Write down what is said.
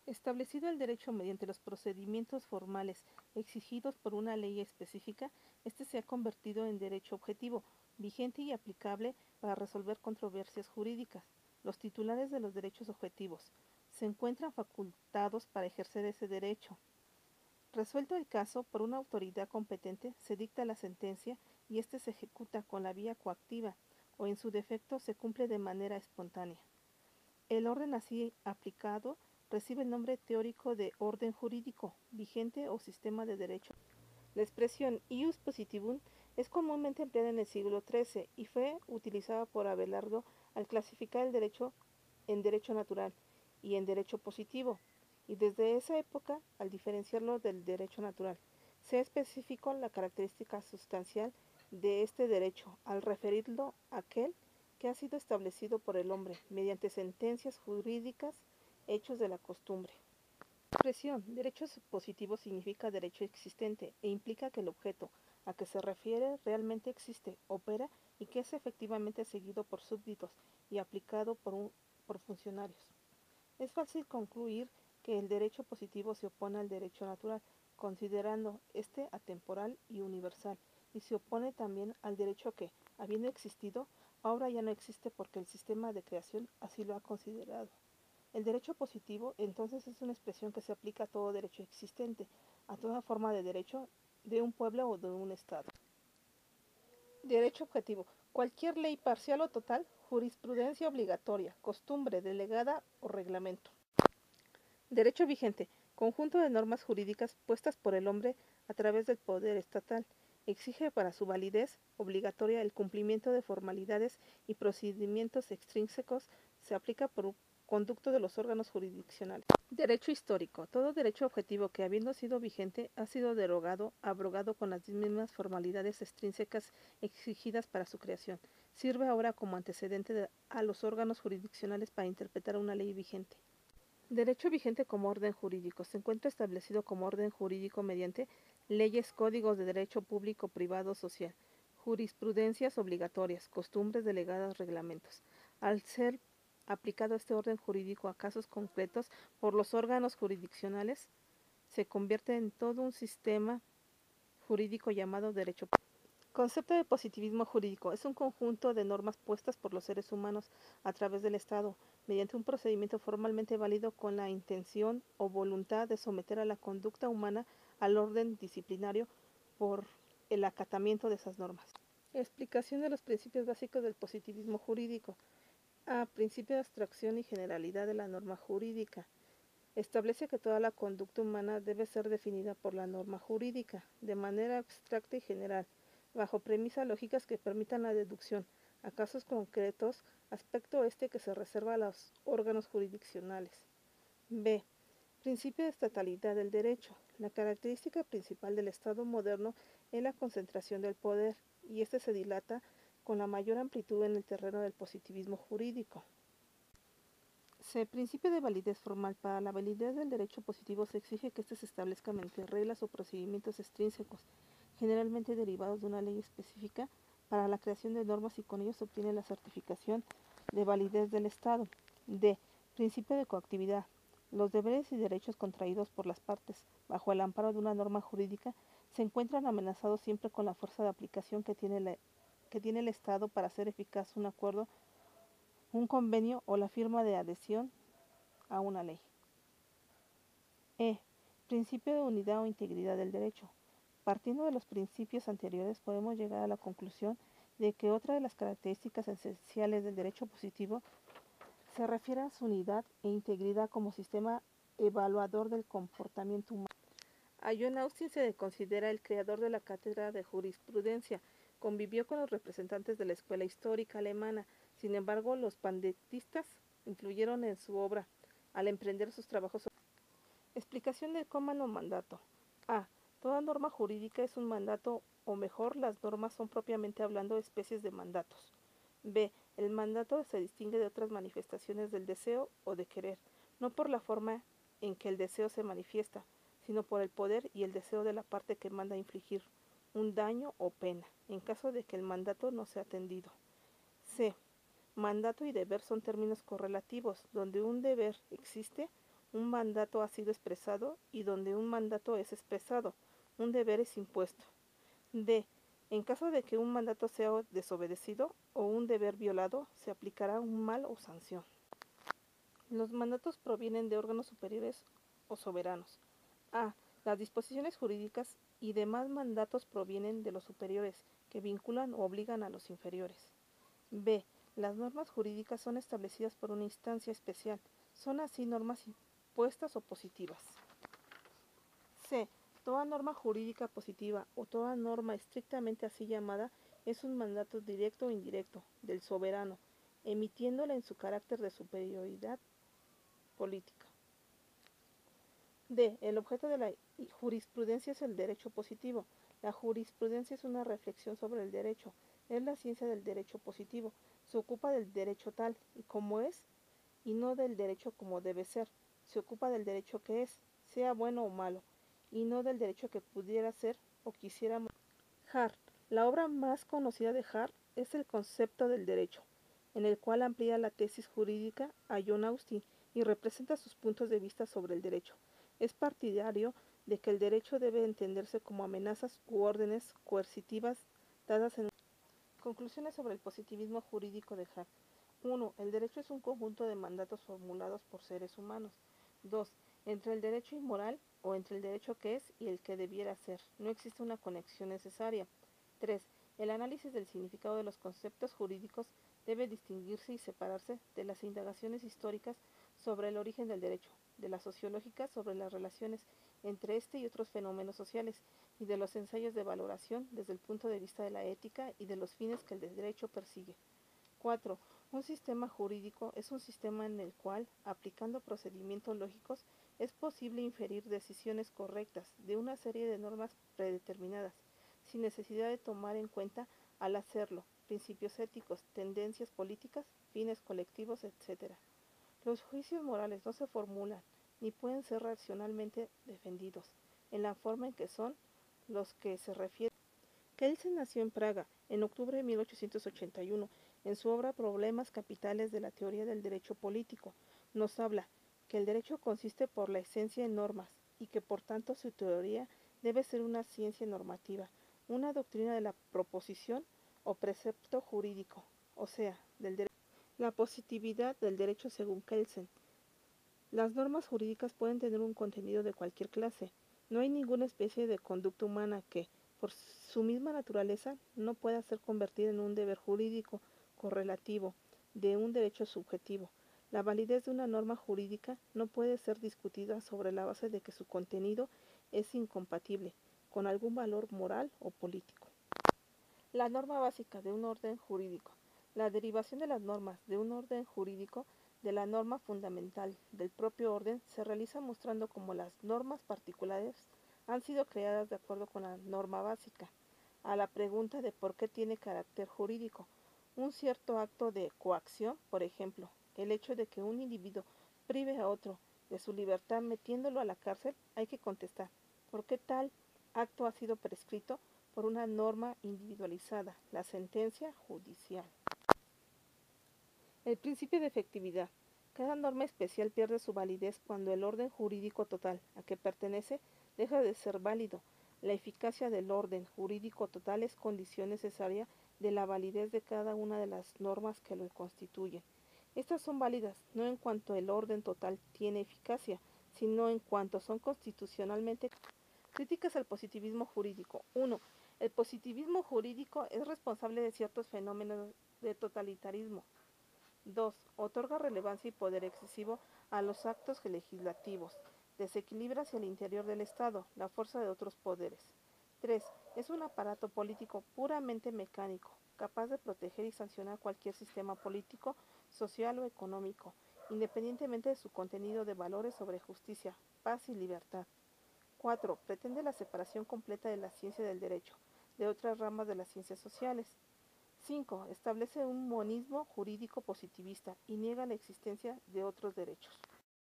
Establecido el derecho mediante los procedimientos formales exigidos por una ley específica, este se ha convertido en derecho objetivo, vigente y aplicable para resolver controversias jurídicas. Los titulares de los derechos objetivos se encuentran facultados para ejercer ese derecho. Resuelto el caso por una autoridad competente, se dicta la sentencia y éste se ejecuta con la vía coactiva o en su defecto se cumple de manera espontánea. El orden así aplicado recibe el nombre teórico de orden jurídico, vigente o sistema de derecho. La expresión ius positivum es comúnmente empleada en el siglo XIII y fue utilizada por Abelardo al clasificar el derecho en derecho natural y en derecho positivo, y desde esa época al diferenciarlo del derecho natural. Se especificó la característica sustancial de este derecho al referirlo a aquel que ha sido establecido por el hombre mediante sentencias jurídicas, hechos de la costumbre. La expresión derecho positivo significa derecho existente e implica que el objeto a que se refiere realmente existe, opera y que es efectivamente seguido por súbditos y aplicado por funcionarios. Es fácil concluir que el derecho positivo se opone al derecho natural, considerando este atemporal y universal, y se opone también al derecho que, habiendo existido, ahora ya no existe porque el sistema de creación así lo ha considerado. El derecho positivo, entonces, es una expresión que se aplica a todo derecho existente, a toda forma de derecho de un pueblo o de un Estado. Derecho objetivo. Cualquier ley parcial o total, jurisprudencia obligatoria, costumbre delegada o reglamento. Derecho vigente. Conjunto de normas jurídicas puestas por el hombre a través del poder estatal. Exige para su validez obligatoria el cumplimiento de formalidades y procedimientos extrínsecos. Se aplica por conducto de los órganos jurisdiccionales. Derecho histórico. Todo derecho objetivo que, habiendo sido vigente, ha sido derogado, abrogado con las mismas formalidades extrínsecas exigidas para su creación. Sirve ahora como antecedente a los órganos jurisdiccionales para interpretar una ley vigente. Derecho vigente como orden jurídico. Se encuentra establecido como orden jurídico mediante leyes, códigos de derecho público, privado, social, jurisprudencias obligatorias, costumbres delegadas, reglamentos. Al ser aplicado este orden jurídico a casos concretos por los órganos jurisdiccionales, se convierte en todo un sistema jurídico llamado derecho. Concepto de positivismo jurídico. Es un conjunto de normas puestas por los seres humanos a través del Estado, mediante un procedimiento formalmente válido con la intención o voluntad de someter a la conducta humana al orden disciplinario por el acatamiento de esas normas. Explicación de los principios básicos del positivismo jurídico. A. Principio de abstracción y generalidad de la norma jurídica. Establece que toda la conducta humana debe ser definida por la norma jurídica, de manera abstracta y general, bajo premisas lógicas que permitan la deducción a casos concretos, aspecto este que se reserva a los órganos jurisdiccionales. B. Principio de estatalidad del derecho. La característica principal del Estado moderno es la concentración del poder, y este se dilata con la mayor amplitud en el terreno del positivismo jurídico. C. Principio de validez formal. Para la validez del derecho positivo se exige que éste se establezca mediante reglas o procedimientos extrínsecos, generalmente derivados de una ley específica, para la creación de normas y con ello se obtiene la certificación de validez del Estado. D. Principio de coactividad. Los deberes y derechos contraídos por las partes, bajo el amparo de una norma jurídica, se encuentran amenazados siempre con la fuerza de aplicación que tiene el Estado para hacer eficaz un acuerdo, un convenio o la firma de adhesión a una ley. E. Principio de unidad o integridad del derecho. Partiendo de los principios anteriores podemos llegar a la conclusión de que otra de las características esenciales del derecho positivo se refiere a su unidad e integridad como sistema evaluador del comportamiento humano. A John Austin se le considera el creador de la cátedra de jurisprudencia. Convivió con los representantes de la escuela histórica alemana. Sin embargo, los pandetistas influyeron en su obra al emprender sus trabajos. Explicación del cómano mandato. A. Toda norma jurídica es un mandato, o mejor, las normas son propiamente hablando especies de mandatos. B. El mandato se distingue de otras manifestaciones del deseo o de querer, no por la forma en que el deseo se manifiesta, sino por el poder y el deseo de la parte que manda infligir un daño o pena, en caso de que el mandato no sea atendido. C. Mandato y deber son términos correlativos, donde un deber existe, un mandato ha sido expresado y donde un mandato es expresado, un deber es impuesto. D. En caso de que un mandato sea desobedecido o un deber violado, se aplicará un mal o sanción. Los mandatos provienen de órganos superiores o soberanos. A. Las disposiciones jurídicas y demás mandatos provienen de los superiores, que vinculan o obligan a los inferiores. B. Las normas jurídicas son establecidas por una instancia especial. Son así normas impuestas o positivas. C. Toda norma jurídica positiva o toda norma estrictamente así llamada es un mandato directo o indirecto del soberano, emitiéndola en su carácter de superioridad política. D. El objeto de la jurisprudencia es el derecho positivo. La jurisprudencia es una reflexión sobre el derecho. Es la ciencia del derecho positivo. Se ocupa del derecho tal y como es y no del derecho como debe ser. Se ocupa del derecho que es, sea bueno o malo, y no del derecho que pudiera ser o quisiéramos. Hart. La obra más conocida de Hart es El concepto del derecho, en el cual amplía la tesis jurídica a John Austin y representa sus puntos de vista sobre el derecho. Es partidario de que el derecho debe entenderse como amenazas u órdenes coercitivas dadas en. Conclusiones sobre el positivismo jurídico de Hart. 1. El derecho es un conjunto de mandatos formulados por seres humanos. 2. Entre el derecho inmoral o entre el derecho que es y el que debiera ser. No existe una conexión necesaria. 3. El análisis del significado de los conceptos jurídicos debe distinguirse y separarse de las indagaciones históricas sobre el origen del derecho, de las sociológicas sobre las relaciones entre este y otros fenómenos sociales, y de los ensayos de valoración desde el punto de vista de la ética y de los fines que el derecho persigue. 4. Un sistema jurídico es un sistema en el cual, aplicando procedimientos lógicos, es posible inferir decisiones correctas de una serie de normas predeterminadas, sin necesidad de tomar en cuenta, al hacerlo, principios éticos, tendencias políticas, fines colectivos, etc. Los juicios morales no se formulan, ni pueden ser racionalmente defendidos, en la forma en que son los que se refieren. Kelsen nació en Praga en octubre de 1881. En su obra Problemas capitales de la teoría del derecho político, nos habla que el derecho consiste por la esencia en normas y que por tanto su teoría debe ser una ciencia normativa, una doctrina de la proposición o precepto jurídico, o sea, del derecho. La positividad del derecho según Kelsen. Las normas jurídicas pueden tener un contenido de cualquier clase. No hay ninguna especie de conducta humana que, por su misma naturaleza, no pueda ser convertida en un deber jurídico correlativo de un derecho subjetivo. La validez de una norma jurídica no puede ser discutida sobre la base de que su contenido es incompatible con algún valor moral o político. La norma básica de un orden jurídico. La derivación de las normas de un orden jurídico de la norma fundamental del propio orden se realiza mostrando cómo las normas particulares han sido creadas de acuerdo con la norma básica. A la pregunta de por qué tiene carácter jurídico, un cierto acto de coacción, por ejemplo, el hecho de que un individuo prive a otro de su libertad metiéndolo a la cárcel, hay que contestar, ¿por qué tal acto ha sido prescrito por una norma individualizada, la sentencia judicial? El principio de efectividad. Cada norma especial pierde su validez cuando el orden jurídico total a que pertenece deja de ser válido. La eficacia del orden jurídico total es condición necesaria de la validez de cada una de las normas que lo constituyen. Estas son válidas no en cuanto el orden total tiene eficacia, sino en cuanto son constitucionalmente. Críticas al positivismo jurídico. 1. El positivismo jurídico es responsable de ciertos fenómenos de totalitarismo. 2. Otorga relevancia y poder excesivo a los actos legislativos. Desequilibra hacia el interior del Estado la fuerza de otros poderes. 3. Es un aparato político puramente mecánico, capaz de proteger y sancionar cualquier sistema político, social o económico, independientemente de su contenido de valores sobre justicia, paz y libertad. 4. Pretende la separación completa de la ciencia del derecho, de otras ramas de las ciencias sociales. 5. Establece un monismo jurídico positivista y niega la existencia de otros derechos.